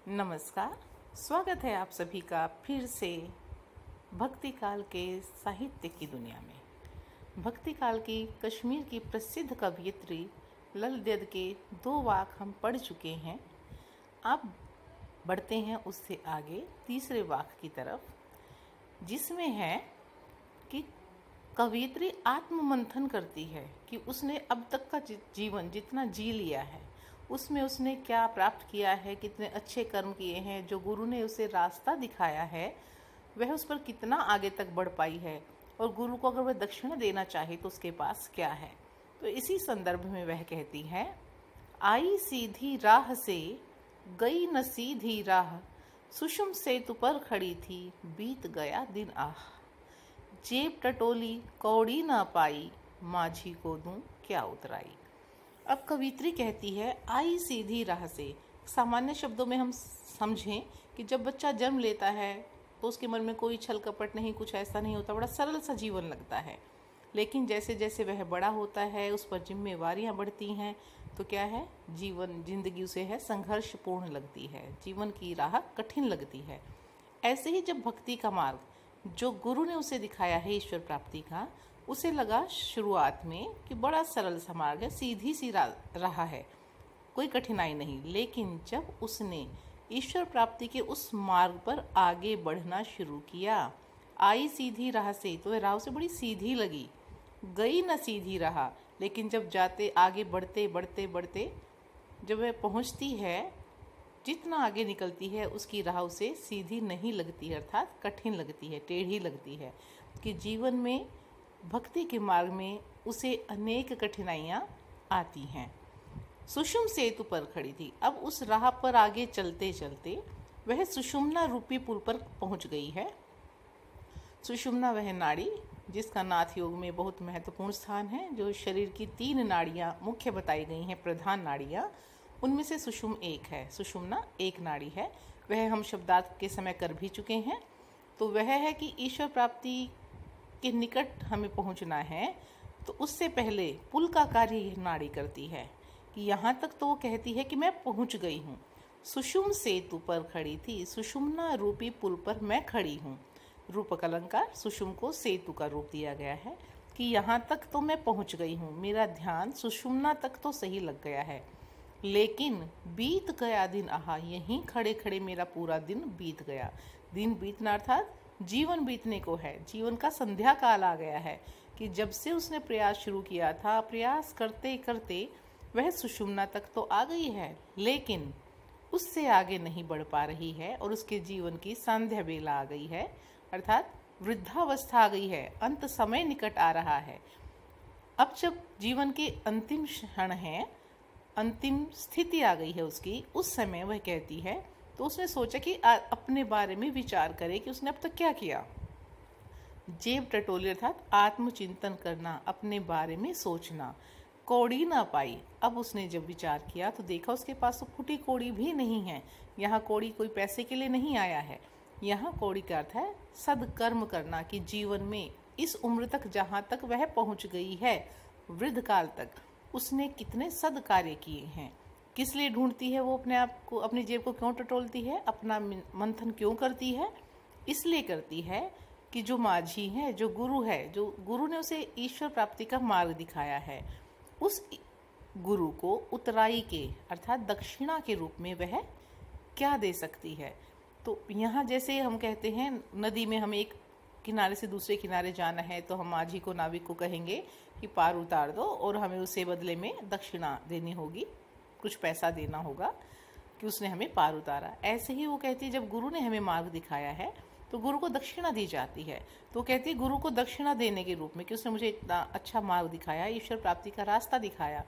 नमस्कार। स्वागत है आप सभी का फिर से भक्ति काल के साहित्य की दुनिया में। भक्ति काल की कश्मीर की प्रसिद्ध कवयित्री लल देद के 2 वाक हम पढ़ चुके हैं। अब बढ़ते हैं उससे आगे तीसरे वाक की तरफ, जिसमें है कि कवयित्री आत्ममंथन करती है कि उसने अब तक का जीवन जितना जी लिया है उसमें उसने क्या प्राप्त किया है, कितने अच्छे कर्म किए हैं, जो गुरु ने उसे रास्ता दिखाया है वह उस पर कितना आगे तक बढ़ पाई है, और गुरु को अगर वह दक्षिणा देना चाहे तो उसके पास क्या है। तो इसी संदर्भ में वह कहती है, आई सीधी राह से गई न सीधी राह, सुषुम सेतु पर खड़ी थी बीत गया दिन आह, जेब टटोली कौड़ी ना पाई, माझी को दूं क्या उतराई। अब कवित्री कहती है आई सीधी राह से। सामान्य शब्दों में हम समझें कि जब बच्चा जन्म लेता है तो उसके मन में कोई छल कपट नहीं, कुछ ऐसा नहीं होता, बड़ा सरल सा जीवन लगता है। लेकिन जैसे जैसे वह बड़ा होता है, उस पर जिम्मेवारियां बढ़ती हैं, तो क्या है, जिंदगी उसे है संघर्षपूर्ण लगती है, जीवन की राह कठिन लगती है। ऐसे ही जब भक्ति का मार्ग जो गुरु ने उसे दिखाया है ईश्वर प्राप्ति का, उसे लगा शुरुआत में कि बड़ा सरल सा मार्ग है, सीधी सी राह है, कोई कठिनाई नहीं। लेकिन जब उसने ईश्वर प्राप्ति के उस मार्ग पर आगे बढ़ना शुरू किया, आई सीधी राह से, तो वह राह से बड़ी सीधी लगी, गई न सीधी राह। लेकिन जब जाते आगे बढ़ते बढ़ते बढ़ते जब वह पहुंचती है, जितना आगे निकलती है उसकी राह उसे सीधी नहीं लगती, अर्थात कठिन लगती है, टेढ़ी लगती है। कि जीवन में भक्ति के मार्ग में उसे अनेक कठिनाइयाँ आती हैं। सुषुम सेतु पर खड़ी थी। अब उस राह पर आगे चलते चलते वह सुषुम्ना रूपी पुल पर पहुंच गई है। सुषुम्ना वह नाड़ी जिसका नाथ योग में बहुत महत्वपूर्ण स्थान है, जो शरीर की 3 नाड़ियाँ मुख्य बताई गई हैं, प्रधान नाड़ियाँ, उनमें से सुषुम एक है, सुषुम्ना एक नाड़ी है। वह हम शब्दार्थ के समय कर भी चुके हैं। तो वह है कि ईश्वर प्राप्ति के निकट हमें पहुंचना है, तो उससे पहले पुल का कार्य यह नाड़ी करती है कि यहाँ तक तो वो कहती है कि मैं पहुंच गई हूँ। सुषुम सेतु पर खड़ी थी, सुषुम्ना रूपी पुल पर मैं खड़ी हूँ। रूपक अलंकार, सुषुम को सेतु का रूप दिया गया है कि यहाँ तक तो मैं पहुंच गई हूँ, मेरा ध्यान सुषुम्ना तक तो सही लग गया है, लेकिन बीत गया दिन आहा, यहीं खड़े खड़े मेरा पूरा दिन बीत गया। दिन बीतना अर्थात जीवन बीतने को है, जीवन का संध्या काल आ गया है कि जब से उसने प्रयास शुरू किया था, प्रयास करते करते वह सुषुम्ना तक तो आ गई है, लेकिन उससे आगे नहीं बढ़ पा रही है, और उसके जीवन की संध्या बेला आ गई है, अर्थात वृद्धावस्था आ गई है, अंत समय निकट आ रहा है। अब जब जीवन के अंतिम क्षण है, अंतिम स्थिति आ गई है उसकी, उस समय वह कहती है, तो उसने सोचा कि अपने बारे में विचार करे कि उसने अब तक क्या किया। जेब टटोली अर्थात आत्मचिंतन करना, अपने बारे में सोचना। कौड़ी ना पाई। अब उसने जब विचार किया तो देखा उसके पास तो फूटी कौड़ी भी नहीं है। यहाँ कौड़ी कोई पैसे के लिए नहीं आया है, यहाँ कौड़ी का अर्थ है सदकर्म करना, कि जीवन में इस उम्र तक जहाँ तक वह पहुँच गई है, वृद्ध काल तक, उसने कितने सद कार्य किए हैं। किस लिए ढूंढती है वो अपने आप को, अपनी जेब को क्यों टटोलती है, अपना मंथन क्यों करती है? इसलिए करती है कि जो माझी है, जो गुरु है, जो गुरु ने उसे ईश्वर प्राप्ति का मार्ग दिखाया है, उस गुरु को उतराई के अर्थात दक्षिणा के रूप में वह क्या दे सकती है। तो यहाँ जैसे हम कहते हैं नदी में हमें एक किनारे से दूसरे किनारे जाना है, तो हम माझी को, नाविक को कहेंगे कि पार उतार दो, और हमें उसे बदले में दक्षिणा देनी होगी, कुछ पैसा देना होगा कि उसने हमें पार उतारा। ऐसे ही वो कहती है जब गुरु ने हमें मार्ग दिखाया है तो गुरु को दक्षिणा दी जाती है। तो कहती है गुरु को दक्षिणा देने के रूप में कि उसने मुझे इतना अच्छा मार्ग दिखाया, ईश्वर प्राप्ति का रास्ता दिखाया,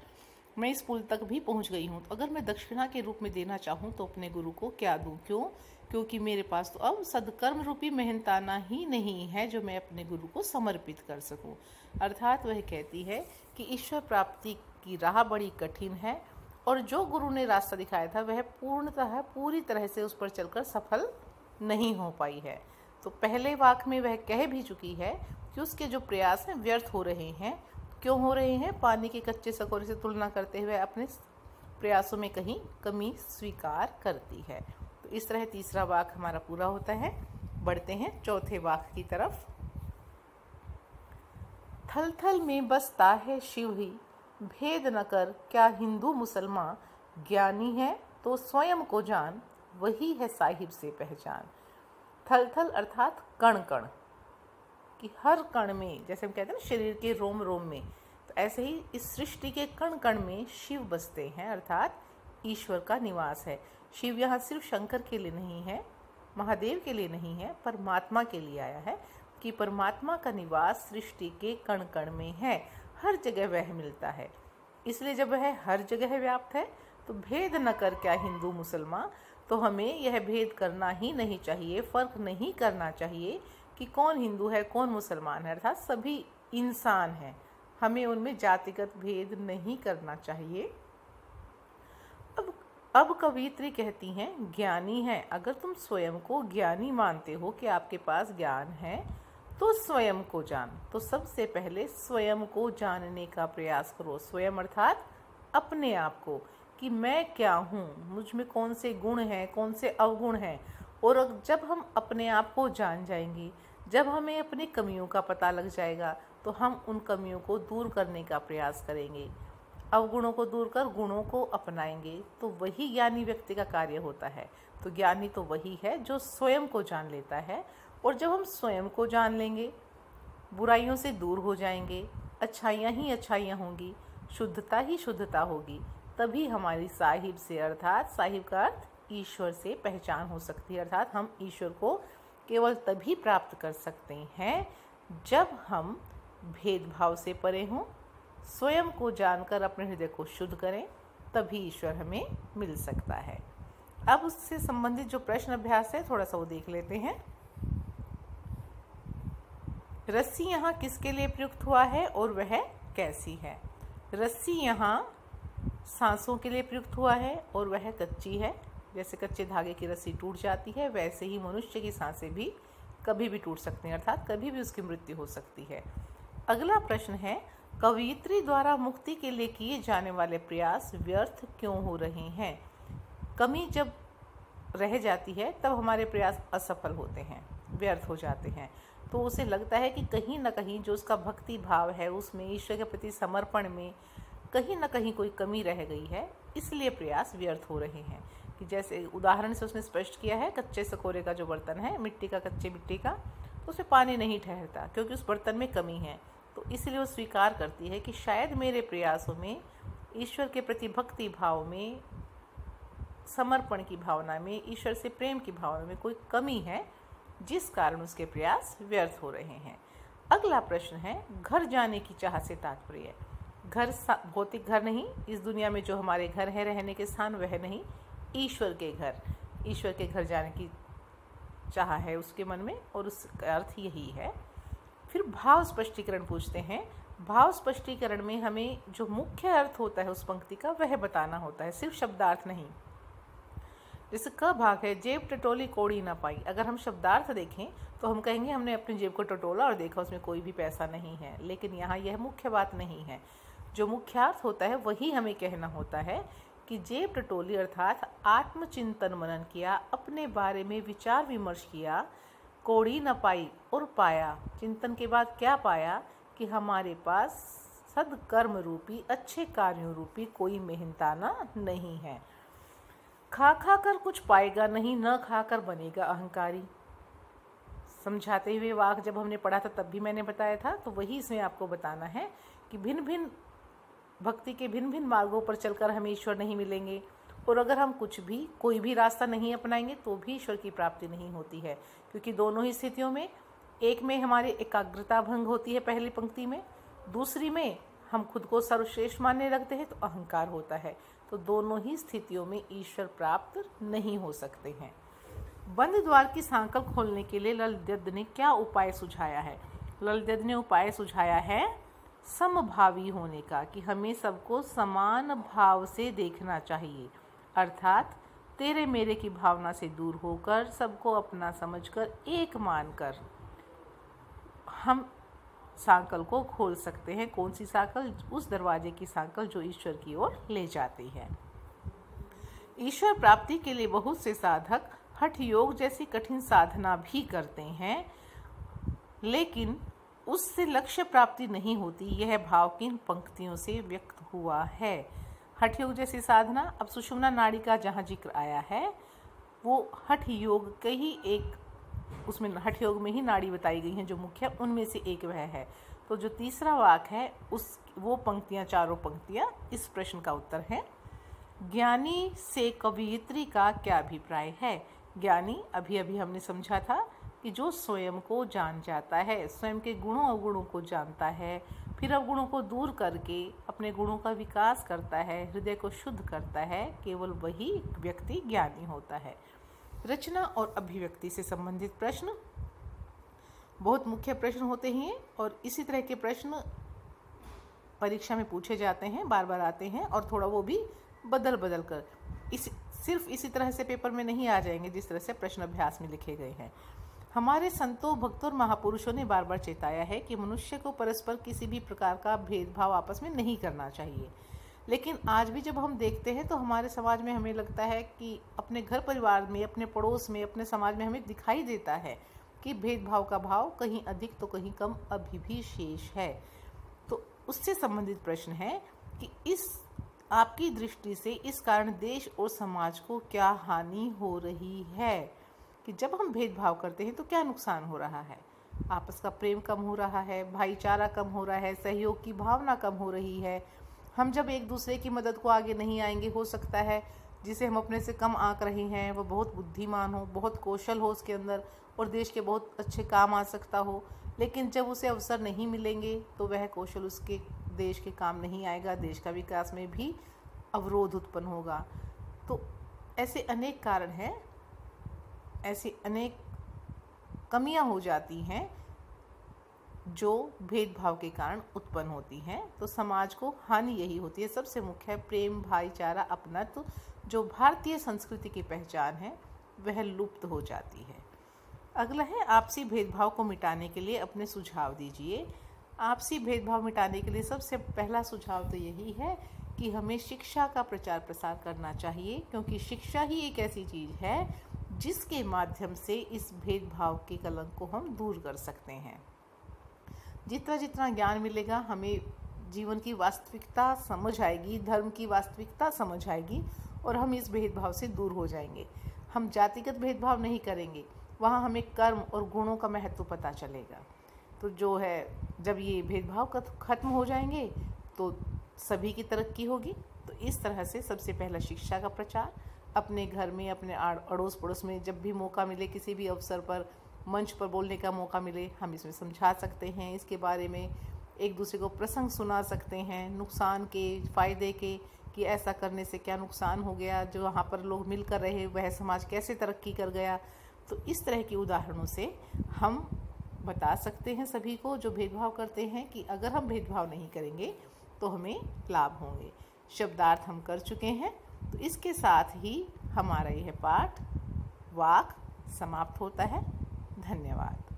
मैं इस पुल तक भी पहुंच गई हूँ, तो अगर मैं दक्षिणा के रूप में देना चाहूँ तो अपने गुरु को क्या दूँ? क्यों? क्योंकि मेरे पास तो अब सदकर्म रूपी मेहनताना ही नहीं है जो मैं अपने गुरु को समर्पित कर सकूँ। अर्थात वह कहती है कि ईश्वर प्राप्ति की राह बड़ी कठिन है, और जो गुरु ने रास्ता दिखाया था वह पूरी तरह से उस पर चलकर सफल नहीं हो पाई है। तो पहले वाक में वह कह भी चुकी है कि उसके जो प्रयास हैं व्यर्थ हो रहे हैं। क्यों हो रहे हैं? पानी के कच्चे सकोरे से तुलना करते हुए अपने प्रयासों में कहीं कमी स्वीकार करती है। तो इस तरह तीसरा वाक्य हमारा पूरा होता है। बढ़ते हैं चौथे वाक्य की तरफ। थल थल में बसता है शिव ही, भेद न कर क्या हिंदू मुसलमान, ज्ञानी है तो स्वयं को जान, वही है साहिब से पहचान। थल थल अर्थात कण कण, कि हर कण में, जैसे हम कहते हैं ना शरीर के रोम रोम में, तो ऐसे ही इस सृष्टि के कण कण में शिव बसते हैं, अर्थात ईश्वर का निवास है। शिव यहाँ सिर्फ शंकर के लिए नहीं है, महादेव के लिए नहीं है, परमात्मा के लिए आया है, कि परमात्मा का निवास सृष्टि के कण कण में है, हर जगह वह मिलता है। इसलिए जब वह हर जगह व्याप्त है तो भेद न कर क्या हिंदू मुसलमान, तो हमें यह भेद करना ही नहीं चाहिए, फर्क नहीं करना चाहिए कि कौन हिंदू है कौन मुसलमान है, अर्थात सभी इंसान हैं, हमें उनमें जातिगत भेद नहीं करना चाहिए। अब कवियत्री कहती हैं, ज्ञानी है, अगर तुम स्वयं को ज्ञानी मानते हो कि आपके पास ज्ञान है तो स्वयं को जान। तो सबसे पहले स्वयं को जानने का प्रयास करो। स्वयं अर्थात अपने आप को, कि मैं क्या हूँ, मुझ में कौन से गुण हैं, कौन से अवगुण हैं। और जब हम अपने आप को जान जाएंगे, जब हमें अपनी कमियों का पता लग जाएगा, तो हम उन कमियों को दूर करने का प्रयास करेंगे, अवगुणों को दूर कर गुणों को अपनाएंगे। तो वही ज्ञानी व्यक्ति का कार्य होता है। तो ज्ञानी तो वही है जो स्वयं को जान लेता है। और जब हम स्वयं को जान लेंगे, बुराइयों से दूर हो जाएंगे, अच्छाइयाँ ही अच्छाइयाँ होंगी, शुद्धता ही शुद्धता होगी, तभी हमारी साहिब से, अर्थात साहिब का अर्थ ईश्वर से पहचान हो सकती है। अर्थात हम ईश्वर को केवल तभी प्राप्त कर सकते हैं जब हम भेदभाव से परे हों, स्वयं को जानकर अपने हृदय को शुद्ध करें, तभी ईश्वर हमें मिल सकता है। अब उससे संबंधित जो प्रश्न अभ्यास है थोड़ा सा वो देख लेते हैं। रस्सी यहाँ किसके लिए प्रयुक्त हुआ है और वह कैसी है? रस्सी यहाँ सांसों के लिए प्रयुक्त हुआ है और वह कच्ची है। जैसे कच्चे धागे की रस्सी टूट जाती है, वैसे ही मनुष्य की सांसें भी कभी भी टूट सकती हैं, अर्थात कभी भी उसकी मृत्यु हो सकती है। अगला प्रश्न है, कवियत्री द्वारा मुक्ति के लिए किए जाने वाले प्रयास व्यर्थ क्यों हो रहे हैं? कमी जब रह जाती है तब हमारे प्रयास असफल होते हैं, व्यर्थ हो जाते हैं। तो उसे लगता है कि कहीं ना कहीं जो उसका भक्ति भाव है, उसमें ईश्वर के प्रति समर्पण में कहीं ना कहीं कोई कमी रह गई है, इसलिए प्रयास व्यर्थ हो रहे हैं। कि जैसे उदाहरण से उसने स्पष्ट किया है, कच्चे सकोरे का जो बर्तन है, मिट्टी का, कच्चे मिट्टी का, तो उसमें पानी नहीं ठहरता क्योंकि उस बर्तन में कमी है। तो इसलिए वो स्वीकार करती है कि शायद मेरे प्रयासों में, ईश्वर के प्रति भक्ति भाव में, समर्पण की भावना में, ईश्वर से प्रेम की भावना में कोई कमी है, जिस कारण उसके प्रयास व्यर्थ हो रहे हैं। अगला प्रश्न है, घर जाने की चाह से तात्पर्य। घर भौतिक घर नहीं, इस दुनिया में जो हमारे घर है रहने के स्थान, वह नहीं, ईश्वर के घर, ईश्वर के घर जाने की चाह है उसके मन में, और उसका अर्थ यही है। फिर भाव स्पष्टीकरण पूछते हैं। भाव स्पष्टीकरण में हमें जो मुख्य अर्थ होता है उस पंक्ति का, वह बताना होता है, सिर्फ शब्दार्थ नहीं। जैसे क भाग है, जेब टटोली कोड़ी ना पाई। अगर हम शब्दार्थ देखें तो हम कहेंगे हमने अपनी जेब को टटोला और देखा उसमें कोई भी पैसा नहीं है, लेकिन यहाँ यह मुख्य बात नहीं है। जो मुख्यार्थ होता है वही हमें कहना होता है कि जेब टटोली अर्थात आत्मचिंतन मनन किया, अपने बारे में विचार विमर्श किया, कोड़ी न पाई और पाया। चिंतन के बाद क्या पाया? कि हमारे पास सदकर्म रूपी, अच्छे कार्यों रूपी कोई मेहनताना नहीं है। खा खा कर कुछ पाएगा नहीं, न खाकर बनेगा अहंकारी। समझाते हुए वाक्य जब हमने पढ़ा था तब भी मैंने बताया था, तो वही इसमें आपको बताना है कि भिन्न भिन्न भक्ति के भिन्न भिन्न मार्गों पर चलकर हमें ईश्वर नहीं मिलेंगे, और अगर हम कोई भी रास्ता नहीं अपनाएंगे तो भी ईश्वर की प्राप्ति नहीं होती है। क्योंकि दोनों ही स्थितियों में, एक में हमारी एकाग्रता भंग होती है पहली पंक्ति में, दूसरी में हम खुद को सर्वश्रेष्ठ मानने लगते हैं तो अहंकार होता है। तो दोनों ही स्थितियों में ईश्वर प्राप्त नहीं हो सकते हैं। बंद द्वार की सांकल खोलने के लिए ललित ने क्या उपाय सुझाया है? ललित ने उपाय सुझाया है समभावी होने का, कि हमें सबको समान भाव से देखना चाहिए, अर्थात तेरे मेरे की भावना से दूर होकर, सबको अपना समझकर, एक मानकर हम सांकल को खोल सकते हैं। कौन सी सांकल? उस दरवाजे की सांकल जो ईश्वर की ओर ले जाती है। ईश्वर प्राप्ति के लिए बहुत से साधक हठ योग जैसी कठिन साधना भी करते हैं, लेकिन उससे लक्ष्य प्राप्ति नहीं होती। यह भाव किन पंक्तियों से व्यक्त हुआ है? हठ योग जैसी साधना, अब सुषुम्ना नाड़ी का जहाँ जिक्र आया है वो हठ योग के ही एक, उसमें हठ योग में ही नाड़ी बताई गई हैं जो मुख्य, उनमें से एक वह है। तो जो तीसरा वाक्य है वो पंक्तियाँ, चारों पंक्तियाँ इस प्रश्न का उत्तर है। ज्ञानी से कवयित्री का क्या अभिप्राय है? ज्ञानी अभी अभी हमने समझा था कि जो स्वयं को जान जाता है, स्वयं के गुणों अवगुणों को जानता है, फिर अवगुणों को दूर करके अपने गुणों का विकास करता है, हृदय को शुद्ध करता है, केवल वही व्यक्ति ज्ञानी होता है। रचना और अभिव्यक्ति से संबंधित प्रश्न बहुत मुख्य प्रश्न होते हैं और इसी तरह के प्रश्न परीक्षा में पूछे जाते हैं, बार बार आते हैं और थोड़ा वो भी बदल बदल कर, सिर्फ इसी तरह से पेपर में नहीं आ जाएंगे जिस तरह से प्रश्न अभ्यास में लिखे गए हैं। हमारे संतों, भक्तों और महापुरुषों ने बार बार चेताया है कि मनुष्य को परस्पर किसी भी प्रकार का भेदभाव आपस में नहीं करना चाहिए, लेकिन आज भी जब हम देखते हैं तो हमारे समाज में हमें लगता है कि अपने घर परिवार में, अपने पड़ोस में, अपने समाज में हमें दिखाई देता है कि भेदभाव का भाव कहीं अधिक तो कहीं कम अभी भी शेष है। तो उससे संबंधित प्रश्न है कि इस आपकी दृष्टि से इस कारण देश और समाज को क्या हानि हो रही है? कि जब हम भेदभाव करते हैं तो क्या नुकसान हो रहा है? आपस का प्रेम कम हो रहा है, भाईचारा कम हो रहा है, सहयोग की भावना कम हो रही है। हम जब एक दूसरे की मदद को आगे नहीं आएंगे, हो सकता है जिसे हम अपने से कम आंक रहे हैं वो बहुत बुद्धिमान हो, बहुत कौशल हो उसके अंदर और देश के बहुत अच्छे काम आ सकता हो, लेकिन जब उसे अवसर नहीं मिलेंगे तो वह कौशल उसके देश के काम नहीं आएगा, देश का विकास में भी अवरोध उत्पन्न होगा। तो ऐसे अनेक कारण हैं, ऐसी अनेक कमियां हो जाती हैं जो भेदभाव के कारण उत्पन्न होती हैं। तो समाज को हानि यही होती है। सबसे मुख्य प्रेम, भाईचारा, अपनत्व जो भारतीय संस्कृति की पहचान है वह लुप्त हो जाती है। अगला है आपसी भेदभाव को मिटाने के लिए अपने सुझाव दीजिए। आपसी भेदभाव मिटाने के लिए सबसे पहला सुझाव तो यही है कि हमें शिक्षा का प्रचार प्रसार करना चाहिए, क्योंकि शिक्षा ही एक ऐसी चीज़ है जिसके माध्यम से इस भेदभाव के कलंक को हम दूर कर सकते हैं। जितना जितना ज्ञान मिलेगा हमें जीवन की वास्तविकता समझ आएगी, धर्म की वास्तविकता समझ आएगी और हम इस भेदभाव से दूर हो जाएंगे। हम जातिगत भेदभाव नहीं करेंगे, वहाँ हमें कर्म और गुणों का महत्व पता चलेगा। तो जो है, जब ये भेदभाव खत्म हो जाएंगे तो सभी की तरक्की होगी। तो इस तरह से सबसे पहला शिक्षा का प्रचार, अपने घर में, अपने अड़ोस पड़ोस में जब भी मौका मिले, किसी भी अवसर पर, मंच पर बोलने का मौका मिले, हम इसमें समझा सकते हैं, इसके बारे में एक दूसरे को प्रसंग सुना सकते हैं, नुकसान के, फ़ायदे के, कि ऐसा करने से क्या नुकसान हो गया, जो वहाँ पर लोग मिलकर रहे वह समाज कैसे तरक्की कर गया। तो इस तरह के उदाहरणों से हम बता सकते हैं सभी को जो भेदभाव करते हैं कि अगर हम भेदभाव नहीं करेंगे तो हमें लाभ होंगे। शब्दार्थ हम कर चुके हैं, तो इसके साथ ही हमारा यह पाठ वाक समाप्त होता है। धन्यवाद।